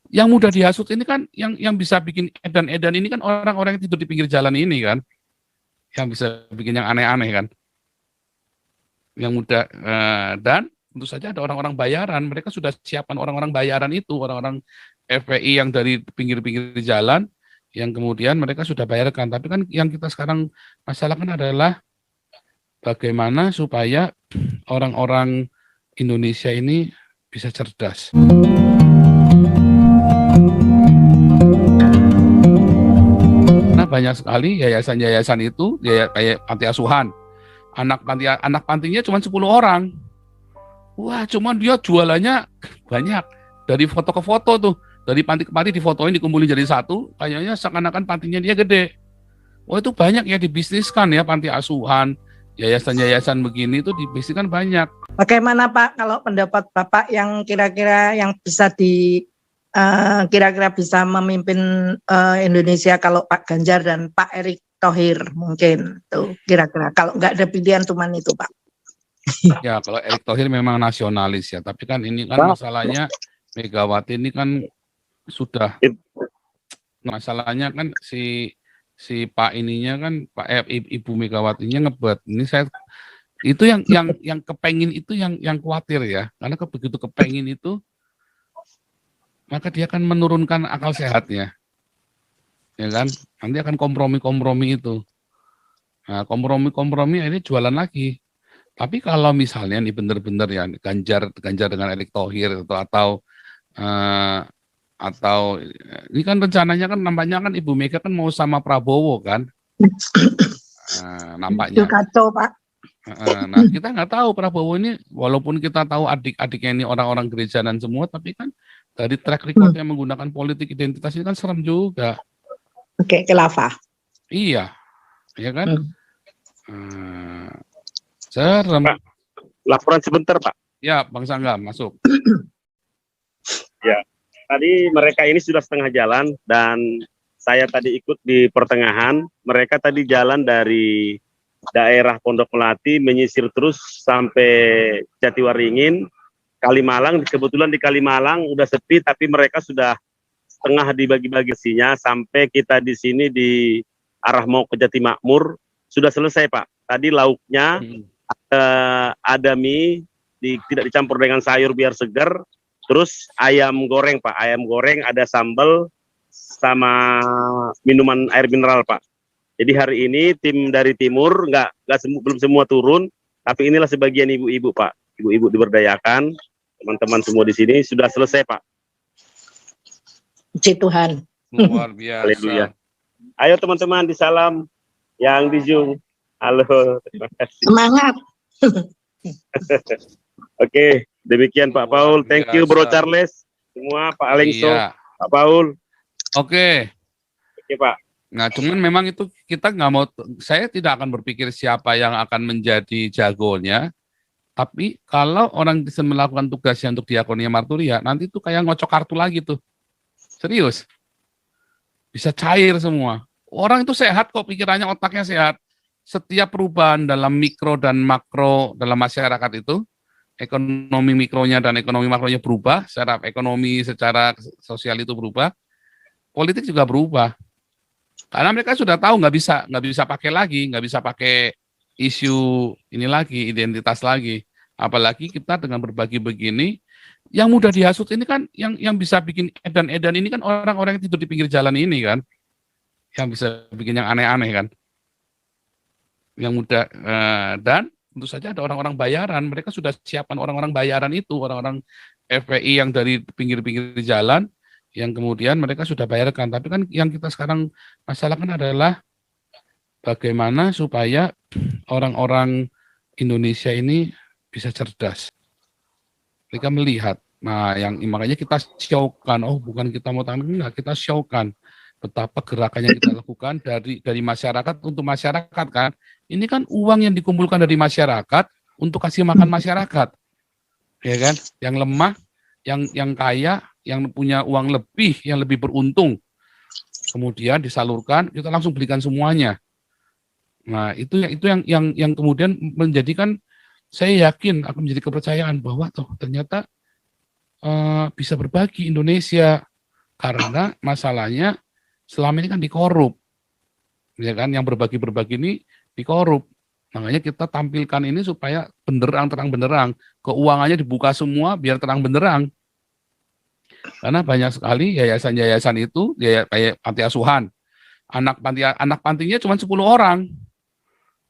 Yang mudah dihasut ini kan yang bisa bikin edan-edan ini kan orang-orang yang tidur di pinggir jalan ini kan, yang bisa bikin yang aneh-aneh kan, yang mudah dan tentu saja ada orang-orang bayaran, mereka sudah siapkan orang-orang bayaran itu, orang-orang FPI yang dari pinggir-pinggir jalan, yang kemudian mereka sudah bayarkan. Tapi kan yang kita sekarang masalahkan adalah bagaimana supaya orang-orang Indonesia ini bisa cerdas. Nah, banyak sekali yayasan-yayasan itu kayak panti asuhan. Anak pantinya cuma 10 orang. Wah, cuman dia jualannya banyak. Dari foto ke foto tuh. Dari panti ke panti difotoin, dikumpulin jadi satu. Kayaknya seakan-akan pantinya dia gede. Wah, itu banyak ya dibisniskan ya panti asuhan. Yayasan-yayasan begini itu dibisniskan banyak. Bagaimana Pak kalau pendapat Bapak yang kira-kira yang bisa kira-kira bisa memimpin Indonesia kalau Pak Ganjar dan Pak Erick Thohir mungkin tuh kira-kira kalau nggak ada pilihan cuman itu Pak. Ya kalau Erick Thohir memang nasionalis ya, tapi kan ini kan masalahnya Megawati ini kan sudah masalahnya kan si Pak ininya kan Ibu Megawatinya ngebet. Ini saya itu yang kepengin itu yang khawatir ya, karena begitu kepengin itu maka dia akan menurunkan akal sehatnya. Ya kan? Nanti akan kompromi itu. Nah, kompromi ini jualan lagi. Tapi kalau misalnya nih benar-benar ya Ganjar dengan Erick Thohir atau ini kan rencananya kan nampaknya kan Ibu Mega kan mau sama Prabowo kan. Nampaknya. Itu kacau Pak. Nah, kita nggak tahu Prabowo ini, walaupun kita tahu adik-adiknya ini orang-orang gereja dan semua, tapi kan dari track record yang menggunakan politik identitas ini kan serem juga. Oke, khilafah. Iya, ya kan? Serem. Pak, laporan sebentar Pak. Ya, Bang Sangga masuk. Ya, tadi mereka ini sudah setengah jalan dan saya tadi ikut di pertengahan. Mereka tadi jalan dari daerah Pondok Melati menyisir terus sampai Jatiwaringin, Kalimalang. Kebetulan di Kalimalang udah sepi, tapi mereka sudah setengah dibagi-bagi sinya sampai kita di sini di arah mau ke Jatimakmur sudah selesai Pak. Tadi lauknya ada mie tidak dicampur dengan sayur biar segar. Terus ayam goreng Pak, ayam goreng ada sambal sama minuman air mineral Pak. Jadi hari ini tim dari timur belum semua turun, tapi inilah sebagian ibu-ibu Pak. Ibu-ibu diberdayakan, teman-teman semua di sini sudah selesai Pak. Puji Tuhan. Luar biasa. Haleluya. Ayo teman-teman disalam yang di Zoom. Halo, terima kasih. Semangat. Oke, demikian Pak Paul. Thank you Bro Charles. Semua Pak Alengso, Iya. Pak Paul. Oke, Pak. Nah, cuman memang itu kita nggak mau, saya tidak akan berpikir siapa yang akan menjadi jagonya, tapi kalau orang bisa melakukan tugasnya untuk diakonia marturia, nanti itu kayak ngocok kartu lagi tuh. Serius. Bisa cair semua. Orang itu sehat kok, pikirannya, otaknya sehat. Setiap perubahan dalam mikro dan makro dalam masyarakat itu, ekonomi mikronya dan ekonomi makronya berubah, secara ekonomi, secara sosial itu berubah, politik juga berubah. Karena mereka sudah tahu nggak bisa pakai lagi, nggak bisa pakai isu ini lagi, identitas lagi. Apalagi kita dengan berbagi begini, yang mudah dihasut ini kan, yang bisa bikin edan-edan ini kan orang-orang yang tidur di pinggir jalan ini kan, yang bisa bikin yang aneh-aneh kan, yang mudah dan tentu saja ada orang-orang bayaran, mereka sudah siapkan orang-orang bayaran itu, orang-orang FPI yang dari pinggir-pinggir jalan, yang kemudian mereka sudah bayarkan. Tapi kan yang kita sekarang masalahkan adalah bagaimana supaya orang-orang Indonesia ini bisa cerdas. Mereka melihat, nah makanya kita show-kan, oh bukan kita mau tangan, enggak, kita show-kan betapa gerakan yang kita lakukan dari masyarakat untuk masyarakat kan. Ini kan uang yang dikumpulkan dari masyarakat untuk kasih makan masyarakat. Ya kan? Yang lemah, yang kaya, yang punya uang lebih, yang lebih beruntung. Kemudian disalurkan, kita langsung belikan semuanya. Nah, itu yang kemudian menjadikan, saya yakin akan menjadi kepercayaan bahwa ternyata bisa berbagi Indonesia. Karena masalahnya selama ini kan dikorup, ya kan? Yang berbagi-berbagi ini dikorup. Makanya kita tampilkan ini supaya benderang, terang benderang. Keuangannya dibuka semua biar terang benderang. Karena banyak sekali yayasan-yayasan itu, kayak panti asuhan. Anak pantinya cuma 10 orang.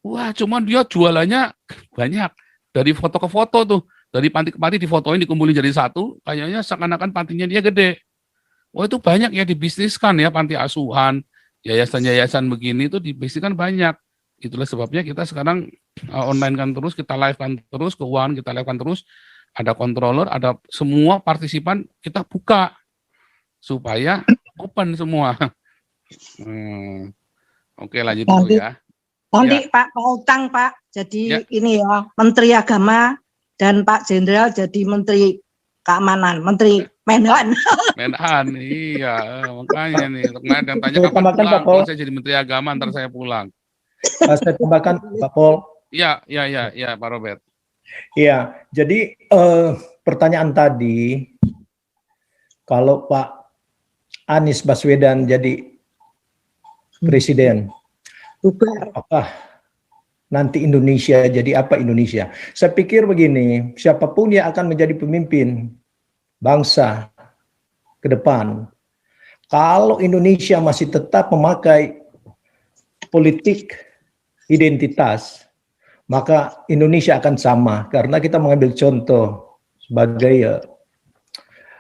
Wah, cuman dia jualannya banyak. Dari foto ke foto tuh. Dari panti ke panti difotoin, dikumpulin jadi satu. Kayaknya seakan-akan pantinya dia gede. Wah, itu banyak ya dibisniskan ya, panti asuhan. Yayasan-yayasan begini itu dibisniskan banyak. Itulah sebabnya kita sekarang online kan terus, kita live kan terus, keuangan kita live kan terus, ada controller, ada semua partisipan kita buka supaya open semua. Oke, lanjut dulu ya. Nanti Ya. Pak Utang Pak, jadi Ya. ini ya Menteri Agama dan Pak Jenderal jadi Menteri Keamanan, Menteri Menhan. Menhan, iya, makanya nih. Yang tanya Saya kapan tambahkan, pulang, Pak Pol. kalau saya jadi Menteri Agama, ntar saya pulang. Saya tambahkan Pak Pol. Iya, Pak Robert. Iya, jadi pertanyaan tadi, kalau Pak Anies Baswedan jadi presiden, apakah nanti Indonesia jadi apa Indonesia? Saya pikir begini, siapapun yang akan menjadi pemimpin bangsa ke depan, kalau Indonesia masih tetap memakai politik identitas, maka Indonesia akan sama. Karena kita mengambil contoh sebagai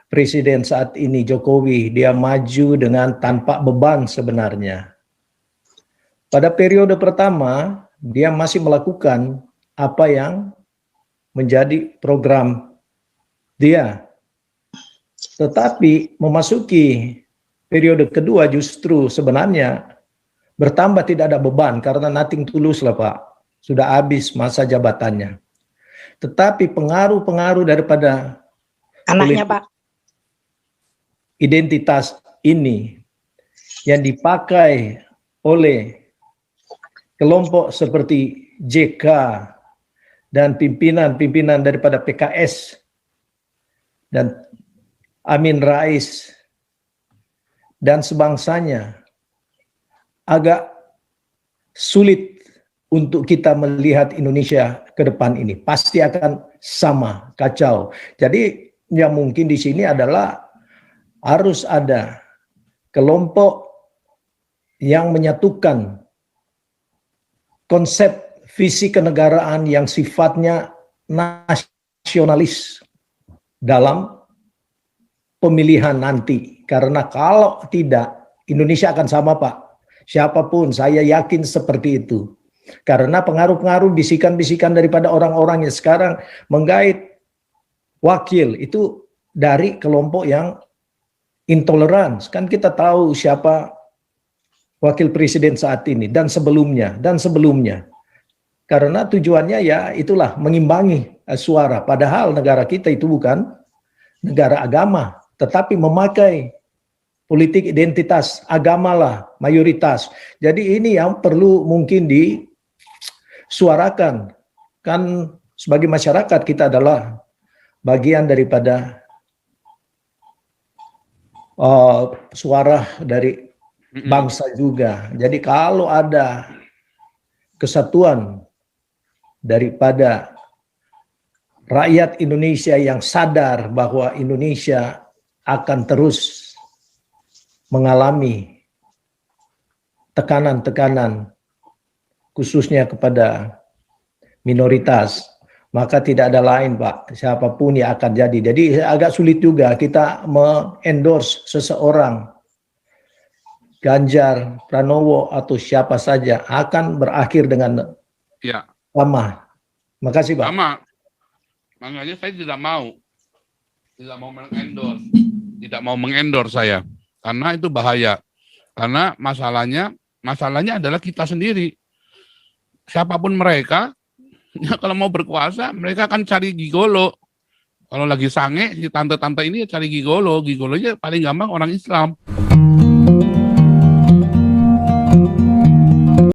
presiden saat ini Jokowi, dia maju dengan tanpa beban sebenarnya. Pada periode pertama, dia masih melakukan apa yang menjadi program dia. Tetapi memasuki periode kedua justru sebenarnya bertambah tidak ada beban karena nothing tulus lah Pak. Sudah habis masa jabatannya. Tetapi pengaruh-pengaruh daripada Anaknya Pak. identitas ini yang dipakai oleh kelompok seperti JK dan pimpinan-pimpinan daripada PKS dan Amin Rais dan sebangsanya agak sulit untuk kita melihat Indonesia ke depan ini. Pasti akan sama, kacau. Jadi yang mungkin di sini adalah harus ada kelompok yang menyatukan konsep visi kenegaraan yang sifatnya nasionalis dalam pemilihan nanti. Karena kalau tidak, Indonesia akan sama Pak. Siapapun, saya yakin seperti itu. Karena pengaruh-pengaruh bisikan-bisikan daripada orang-orang yang sekarang menggait wakil itu dari kelompok yang intoleran. Kan kita tahu siapa wakil presiden saat ini dan sebelumnya. Karena tujuannya ya itulah mengimbangi suara. Padahal negara kita itu bukan negara agama, tetapi memakai politik identitas agamalah mayoritas. Jadi ini yang perlu mungkin disuarakan. Kan sebagai masyarakat kita adalah bagian daripada suara dari bangsa juga. Jadi kalau ada kesatuan daripada rakyat Indonesia yang sadar bahwa Indonesia akan terus mengalami tekanan-tekanan khususnya kepada minoritas, maka tidak ada lain Pak, siapapun yang akan jadi. Jadi agak sulit juga kita me-endorse seseorang, Ganjar, Pranowo atau siapa saja akan berakhir dengan sama. Makasih Pak. Sama. Makanya saya tidak mau mengendorse saya, karena itu bahaya. Karena masalahnya adalah kita sendiri. Siapapun mereka, ya kalau mau berkuasa, mereka akan cari gigolo. Kalau lagi sange, si tante-tante ini cari gigolo. Gigolonya paling gampang orang Islam.